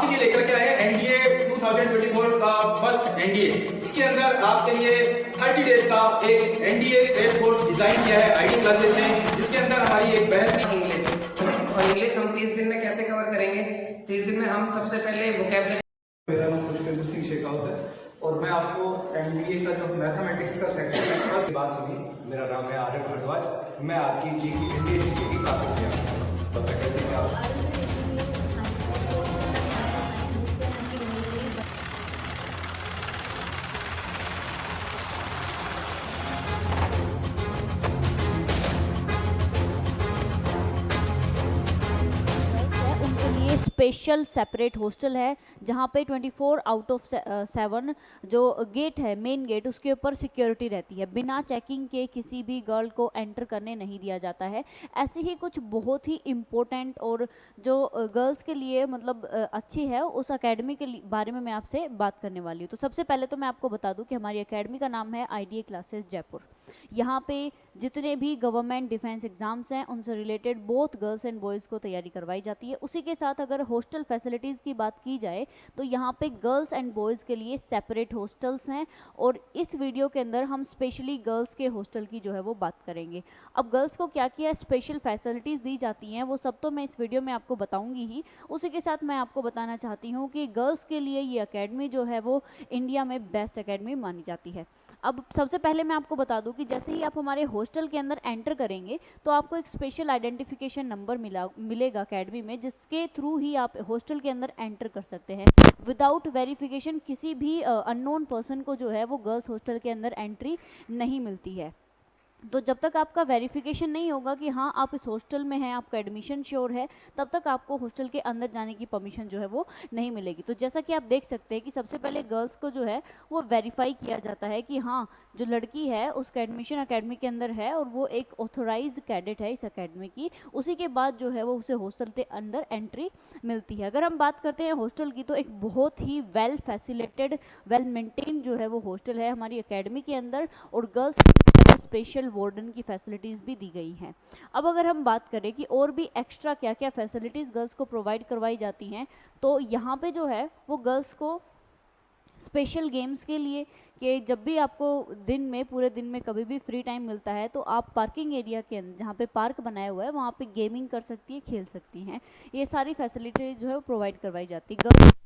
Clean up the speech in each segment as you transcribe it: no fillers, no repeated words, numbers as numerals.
आपके लिए लेकर के आए हैं एनडीए 2024 का फर्स्ट एनडीए। इसके अंदर आपके लिए 30 डेज का एक एनडीए क्रैश कोर्स डिजाइन किया है आईडी क्लासेस ने, जिसके अंदर हमारी एक बेहतरीन इंग्लिश हम 30 दिन में कैसे कवर करेंगे। 30 दिन में हम सबसे पहले वोकैबुलरी। मेरा नाम सुष्पेंद्र सिंह शेखावत है और मैं आपको एनडीए का जो मैथमेटिक्स का सेक्शन है फर्स्ट बात सुनी। मेरा नाम है आर्य भारद्वाज, मैं आपकी जीके हिंदी की क्लासेस में स्पेशल सेपरेट हॉस्टल है जहाँ पे 24 आउट ऑफ 7 जो गेट है मेन गेट उसके ऊपर सिक्योरिटी रहती है। बिना चेकिंग के किसी भी गर्ल को एंटर करने नहीं दिया जाता है। ऐसे ही कुछ बहुत ही इम्पोर्टेंट और जो गर्ल्स के लिए मतलब अच्छी है उस एकेडमी के बारे में मैं आपसे बात करने वाली हूँ। तो सबसे पहले तो मैं आपको बता दूँ कि हमारी एकेडमी का नाम है आईडीए क्लासेस जयपुर। यहाँ पे जितने भी गवर्नमेंट डिफेंस एग्जाम्स हैं उनसे related both girls and boys को तैयारी करवाई जाती है। उसी के साथ अगर हॉस्टल फैसिलिटीज़ की बात की जाए तो यहाँ पे गर्ल्स एंड बॉयज़ के लिए सेपरेट हॉस्टल्स हैं और इस वीडियो के अंदर हम स्पेशली गर्ल्स के हॉस्टल की जो है वो बात करेंगे। अब गर्ल्स को क्या क्या स्पेशल फैसिलिटीज़ दी जाती हैं वो सब तो मैं इस वीडियो में आपको बताऊँगी ही। उसी के साथ मैं आपको बताना चाहती हूँ कि गर्ल्स के लिए ये अकेडमी जो है वो इंडिया में बेस्ट अकेडमी मानी जाती है। अब सबसे पहले मैं आपको बता दूं कि जैसे ही आप हमारे हॉस्टल के अंदर एंटर करेंगे तो आपको एक स्पेशल आइडेंटिफिकेशन नंबर मिलेगा एकेडमी में, जिसके थ्रू ही आप हॉस्टल के अंदर एंटर कर सकते हैं। विदाउट वेरिफिकेशन किसी भी अननोन पर्सन को जो है वो गर्ल्स हॉस्टल के अंदर एंट्री नहीं मिलती है। तो जब तक आपका वेरिफिकेशन नहीं होगा कि हाँ आप इस हॉस्टल में हैं, आपका एडमिशन श्योर है, तब तक आपको हॉस्टल के अंदर जाने की परमिशन जो है वो नहीं मिलेगी। तो जैसा कि आप देख सकते हैं कि सबसे पहले गर्ल्स को जो है वो वेरीफाई किया जाता है कि हाँ जो लड़की है उसका एडमिशन अकेडमी के अंदर है और वो एक ऑथोराइज्ड कैडेट है इस अकेडमी की। उसी के बाद जो है वो उसे हॉस्टल के अंदर एंट्री मिलती है। अगर हम बात करते हैं हॉस्टल की तो एक बहुत ही वेल फैसिलेटेड वेल मेंटेन जो है वो हॉस्टल है हमारी अकेडमी के अंदर और गर्ल्स स्पेशल वार्डन की फैसिलिटीज़ भी दी गई हैं। अब अगर हम बात करें कि और भी एक्स्ट्रा क्या क्या फैसिलिटीज़ गर्ल्स को प्रोवाइड करवाई जाती हैं तो यहाँ पे जो है वो गर्ल्स को स्पेशल गेम्स के लिए कि जब भी आपको दिन में पूरे दिन में कभी भी फ्री टाइम मिलता है तो आप पार्किंग एरिया के अंदर जहाँ पे पार्क बनाया हुआ है वहाँ पे गेमिंग कर सकती है, खेल सकती हैं। ये सारी फैसिलिटी जो है वो प्रोवाइड करवाई जाती है गर्ल्स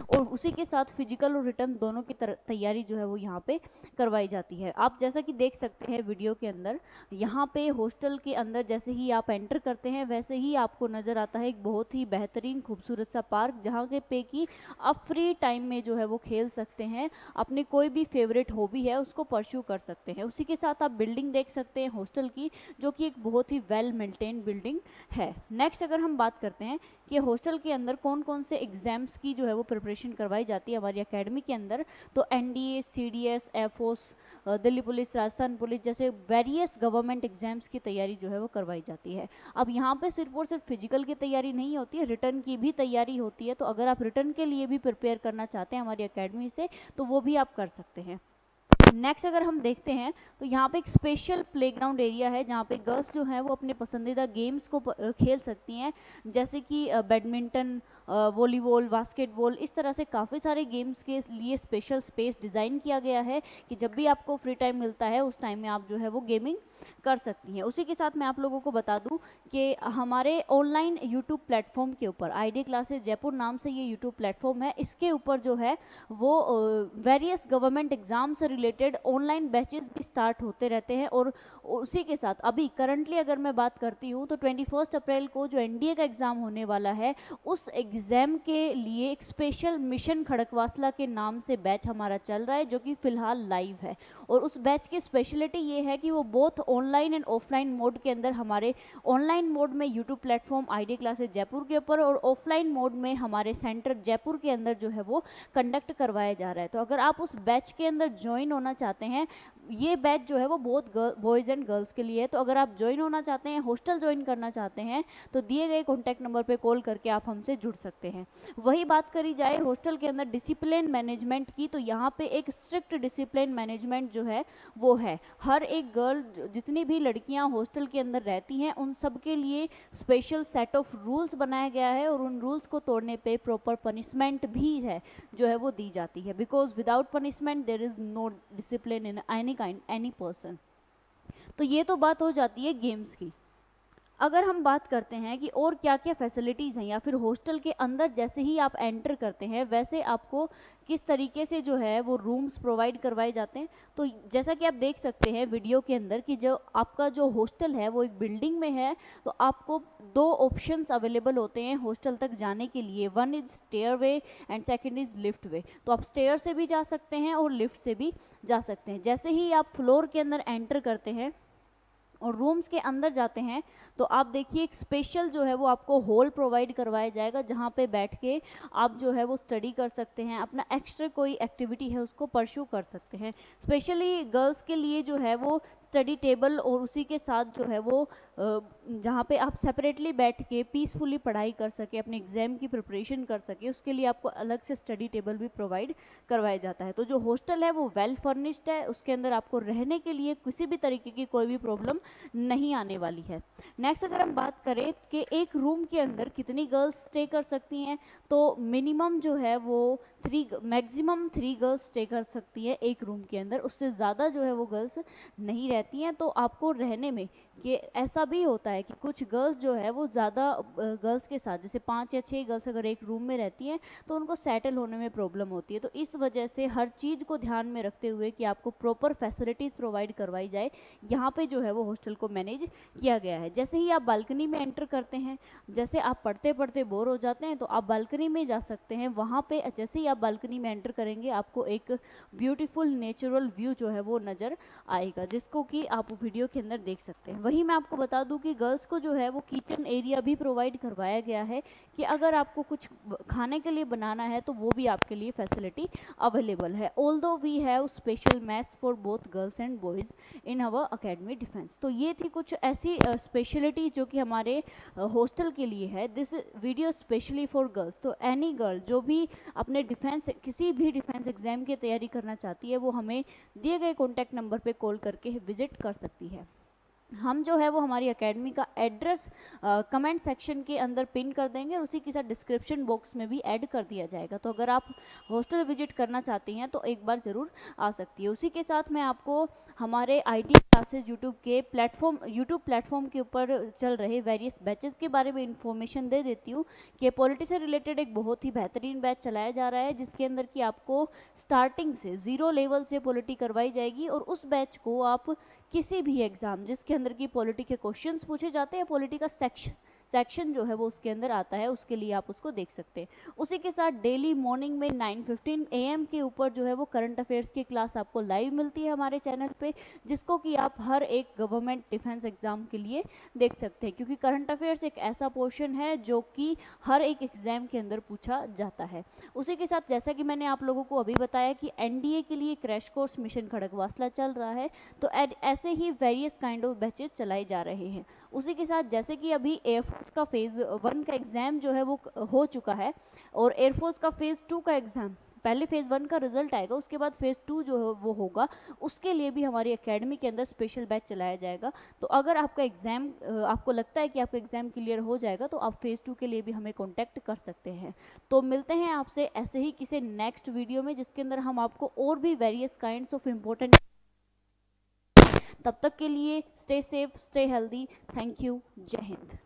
और उसी के साथ फिजिकल और रिटर्न दोनों की तैयारी जो है वो यहाँ पे करवाई जाती है। आप जैसा कि देख सकते हैं वीडियो के अंदर यहाँ पे हॉस्टल के अंदर जैसे ही आप एंटर करते हैं वैसे ही आपको नज़र आता है एक बहुत ही बेहतरीन खूबसूरत सा पार्क जहाँ के पे कि आप फ्री टाइम में जो है वो खेल सकते हैं, अपनी कोई भी फेवरेट हॉबी है उसको परस्यू कर सकते हैं। उसी के साथ आप बिल्डिंग देख सकते हैं हॉस्टल की जो कि एक बहुत ही वेल मेंटेन बिल्डिंग है। नेक्स्ट अगर हम बात करते हैं कि हॉस्टल के अंदर कौन कौन से एग्जाम्स की जो है वो प्रिपरेशन करवाई जाती है हमारी एकेडमी के अंदर, तो NDA, CDS, air force, Delhi police, Rajasthan police जैसे वेरियस गवर्नमेंट एग्जाम्स की तैयारी जो है वो करवाई जाती है। अब यहाँ पे सिर्फ और सिर्फ फिजिकल की तैयारी नहीं होती है, रिटर्न की भी तैयारी होती है। तो अगर आप रिटर्न के लिए भी प्रिपेयर करना चाहते हैं हमारी एकेडमी से तो वो भी आप कर सकते हैं। नेक्स्ट अगर हम देखते हैं तो यहाँ पे एक स्पेशल प्लेग्राउंड एरिया है जहाँ पे गर्ल्स जो हैं वो अपने पसंदीदा गेम्स को खेल सकती हैं, जैसे कि बैडमिंटन, वॉलीबॉल, बास्केटबॉल, इस तरह से काफ़ी सारे गेम्स के लिए स्पेशल स्पेस डिज़ाइन किया गया है कि जब भी आपको फ्री टाइम मिलता है उस टाइम में आप जो है वो गेमिंग कर सकती हैं। उसी के साथ मैं आप लोगों को बता दूं कि हमारे ऑनलाइन यूट्यूब प्लेटफॉर्म के ऊपर आईडी क्लासेस जयपुर नाम से ये यूट्यूब प्लेटफॉर्म है, इसके ऊपर जो है वो वेरियस गवर्नमेंट एग्जाम से रिलेटेड ऑनलाइन बैचेस भी स्टार्ट होते रहते हैं। और उसी के साथ अभी करंटली अगर मैं बात करती हूँ तो 21 अप्रैल को जो एनडीए का एग्ज़ाम होने वाला है उस एग्ज़ाम के लिए एक स्पेशल मिशन खड़कवासला के नाम से बैच हमारा चल रहा है जो कि फ़िलहाल लाइव है। और उस बैच की स्पेशलिटी ये है कि वो both online and offline mode के अंदर हमारे ऑनलाइन मोड में YouTube platform ID classes Jaipur के ऊपर और ऑफलाइन मोड में हमारे सेंटर जयपुर के अंदर जो है वो कंडक्ट करवाया जा रहा है। तो अगर आप उस बैच के अंदर ज्वाइन होना चाहते हैं ये बैच जो है वो बहुत बॉयज़ एंड गर्ल्स के लिए है। तो अगर आप ज्वाइन होना चाहते हैं, हॉस्टल ज्वाइन करना चाहते हैं, तो दिए गए कॉन्टैक्ट नंबर पे कॉल करके आप हमसे जुड़ सकते हैं। वही बात करी जाए हॉस्टल के अंदर डिसिप्लिन मैनेजमेंट की, तो यहाँ पे एक स्ट्रिक्ट डिसिप्लिन मैनेजमेंट जो है वो है। हर एक गर्ल, जितनी भी लड़कियाँ हॉस्टल के अंदर रहती हैं, उन सब के लिए स्पेशल सेट ऑफ रूल्स बनाया गया है, और उन रूल्स को तोड़ने पे प्रॉपर पनिशमेंट भी है जो है वो दी जाती है। Because without punishment there is no discipline in any kind, any person. तो ये तो बात हो जाती है गेम्स की। अगर हम बात करते हैं कि और क्या क्या फैसिलिटीज़ हैं, या फिर हॉस्टल के अंदर जैसे ही आप एंटर करते हैं वैसे आपको किस तरीके से जो है वो रूम्स प्रोवाइड करवाए जाते हैं, तो जैसा कि आप देख सकते हैं वीडियो के अंदर कि जो आपका जो हॉस्टल है वो एक बिल्डिंग में है, तो आपको 2 ऑप्शंस अवेलेबल होते हैं हॉस्टल तक जाने के लिए। One is stair way and second is lift way. तो आप स्टेयर से भी जा सकते हैं और लिफ्ट से भी जा सकते हैं। जैसे ही आप फ्लोर के अंदर एंटर करते हैं और रूम्स के अंदर जाते हैं, तो आप देखिए एक स्पेशल जो है वो आपको हॉल प्रोवाइड करवाया जाएगा, जहाँ पे बैठ के आप जो है वो स्टडी कर सकते हैं, अपना एक्स्ट्रा कोई एक्टिविटी है उसको परस्यू कर सकते हैं। स्पेशली गर्ल्स के लिए जो है वो स्टडी टेबल और उसी के साथ जो है वो जहाँ पे आप सेपरेटली बैठ के पीसफुली पढ़ाई कर सके, अपने एग्ज़ाम की प्रिपरेशन कर सके, उसके लिए आपको अलग से स्टडी टेबल भी प्रोवाइड करवाया जाता है। तो जो हॉस्टल है वो वेल फर्निश्ड है, उसके अंदर आपको रहने के लिए किसी भी तरीके की कोई भी प्रॉब्लम नहीं आने वाली है। नेक्स्ट अगर हम बात करें कि एक रूम के अंदर कितनी गर्ल्स स्टे कर सकती हैं, तो मिनिमम जो है वो मैक्सिमम 3 गर्ल्स स्टे कर सकती है एक रूम के अंदर, उससे ज़्यादा जो है वो गर्ल्स नहीं रहती हैं। तो आपको रहने में कि ऐसा भी होता है कि कुछ गर्ल्स जो है वो ज़्यादा गर्ल्स के साथ, जैसे 5 या 6 गर्ल्स अगर एक रूम में रहती हैं तो उनको सेटल होने में प्रॉब्लम होती है। तो इस वजह से हर चीज़ को ध्यान में रखते हुए कि आपको प्रॉपर फैसिलिटीज़ प्रोवाइड करवाई जाए, यहाँ पे जो है वो हॉस्टल को मैनेज किया गया है। जैसे ही आप बालकनी में एंटर करते हैं, जैसे आप पढ़ते पढ़ते बोर हो जाते हैं तो आप बालकनी में जा सकते हैं। वहाँ पे जैसे ही आप बालकनी में एंटर करेंगे आपको एक ब्यूटीफुल नेचुरल व्यू जो है वो नज़र आएगा, जिसको कि आप वीडियो के अंदर देख सकते हैं। वहीं मैं आपको बता दूं कि गर्ल्स को जो है वो किचन एरिया भी प्रोवाइड करवाया गया है कि अगर आपको कुछ खाने के लिए बनाना है तो वो भी आपके लिए फैसिलिटी अवेलेबल है। Although we have special maths for both girls and boys in our academy defence. तो ये थी कुछ ऐसी स्पेशलिटी जो कि हमारे हॉस्टल के लिए है। This video specially for girls. तो एनी गर्ल जो भी अपने डिफेंस, किसी भी डिफेंस एग्जाम की तैयारी करना चाहती है, वो हमें दिए गए कॉन्टैक्ट नंबर पे कॉल करके विजिट कर सकती है। हम जो है वो हमारी एकेडमी का एड्रेस कमेंट सेक्शन के अंदर पिन कर देंगे, और उसी के साथ डिस्क्रिप्शन बॉक्स में भी ऐड कर दिया जाएगा। तो अगर आप हॉस्टल विजिट करना चाहती हैं तो एक बार ज़रूर आ सकती है। उसी के साथ मैं आपको हमारे आईटी क्लासेस यूट्यूब प्लेटफॉर्म के ऊपर चल रहे वेरियस बैचेस के बारे में इंफॉर्मेशन दे देती हूँ कि पॉलिटी से रिलेटेड एक बहुत ही बेहतरीन बैच चलाया जा रहा है, जिसके अंदर कि आपको स्टार्टिंग से 0 लेवल से पॉलिटी करवाई जाएगी, और उस बैच को आप किसी भी एग्ज़ाम जिसके अंदर की पॉलिटी के क्वेश्चंस पूछे जाते हैं, पॉलिटी का सेक्शन जो है वो उसके अंदर आता है, उसके लिए आप उसको देख सकते हैं। उसी के साथ डेली मॉर्निंग में 9:15 AM के ऊपर जो है वो करंट अफेयर्स की क्लास आपको लाइव मिलती है हमारे चैनल पे, जिसको कि आप हर एक गवर्नमेंट डिफेंस एग्जाम के लिए देख सकते हैं, क्योंकि करंट अफेयर्स एक ऐसा पोर्शन है जो कि हर एक एग्जाम के अंदर पूछा जाता है। उसी के साथ जैसा कि मैंने आप लोगों को अभी बताया कि एनडीए के लिए क्रैश कोर्स मिशन खड़गवासला चल रहा है, तो ऐसे ही वेरियस काइंड ऑफ बैचेस चलाए जा रहे हैं। उसी के साथ जैसे कि अभी एयरफोर्स का फेज़ 1 का एग्ज़ाम जो है वो हो चुका है, और एयरफोर्स का फेज़ 2 का एग्ज़ाम, पहले फेज़ 1 का रिजल्ट आएगा, उसके बाद फेज़ 2 जो है वो होगा, उसके लिए भी हमारी एकेडमी के अंदर स्पेशल बैच चलाया जाएगा। तो अगर आपका एग्ज़ाम, आपको लगता है कि आपका एग्ज़ाम क्लियर हो जाएगा, तो आप फेज़ 2 के लिए भी हमें कॉन्टैक्ट कर सकते हैं। तो मिलते हैं आपसे ऐसे ही किसी नेक्स्ट वीडियो में, जिसके अंदर हम आपको और भी वेरियस काइंड्स ऑफ इम्पोर्टेंट। तब तक के लिए stay safe, stay healthy. Thank you. जय हिंद।